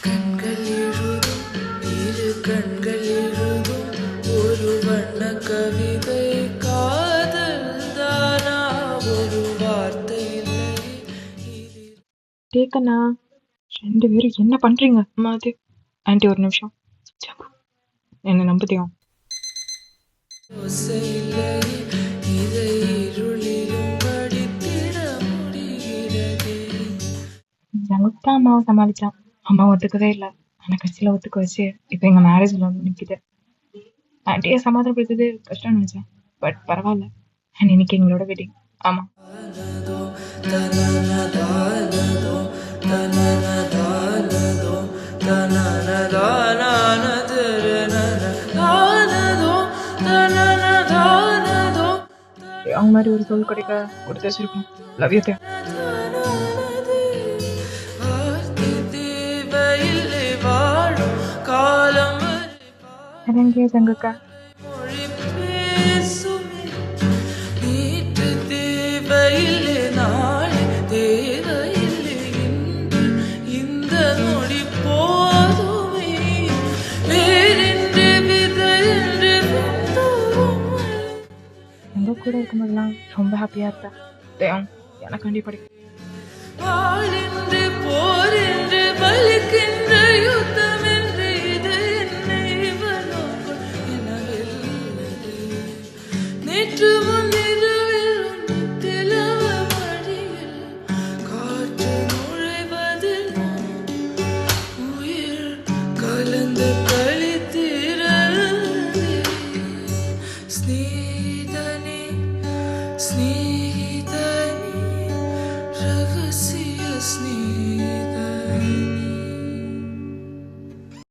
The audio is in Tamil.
கண்கள் எழுதும் இரு கண்கள் எழுதும் ஒரு வண்ண கவிதை காதல் தானா ஒரு வார்த்தை இல்லை இது டேக்கண்ணா 2 பேரும் என்ன பண்றீங்க? அம்மா அது ஆண்டி ஒரு நிமிஷம். சப்பு. என்ன நம்புதியா? யோசை இல்லை இதை இருளிலும் படித்திட முடிகிறதே எனக்கு தான் அம்மாவை சமாளிச்சான். அம்மா ஒத்துக்கவே இல்லை. ஆனா கட்சியில ஒத்துக்க வச்சு இப்போ எங்க மேரேஜ்ல வந்து நிக்குது. ஆண்டியை சமாதானப்படுத்துறது கஷ்டம் நினைச்சேன். பட் பரவாயில்ல. அண்ட் இன்னைக்கு எங்களோட வெட்டிங். ஆமா. தானதோ தனனதானதோ தனனதானதோ தனனதானதரனனதானதோ தனனதானதோ அவங்க மாதிரி ஒரு சொல் கிடைக்க கொடுத்து வச்சிருக்கோம். Love you. தனனதே வார்த்தை தேவையில்லை வாழும் காலம் வரை அடங்கிய தங்கக்கா. மொழி பேசுமே நீட்டு தேவையில்லை நாளை தேவையில்லை இன்று இந்த நொடி போதுமே வேறென்று விதையென்று விந்தோமே எங்க கூட இருக்கும்போதெல்லாம் ரொம்ப ஹாப்பியா இருப்பேன். தேவம் எனக்காண்டி படிக்கும். வாழென்று போரென்று வலிக்கின்ற யுத்தம் என்று இது என்னை இவனோடு எனவெல்லது நேற்று முன்னிரவில் நிலவ வழியில் காற்று நுழைவதில் உயிர் கலந்து கழித்திரதே ஸ்நேகிதனே ஸ்நேகிதனே ரகசிய ஸ்நேகிதனே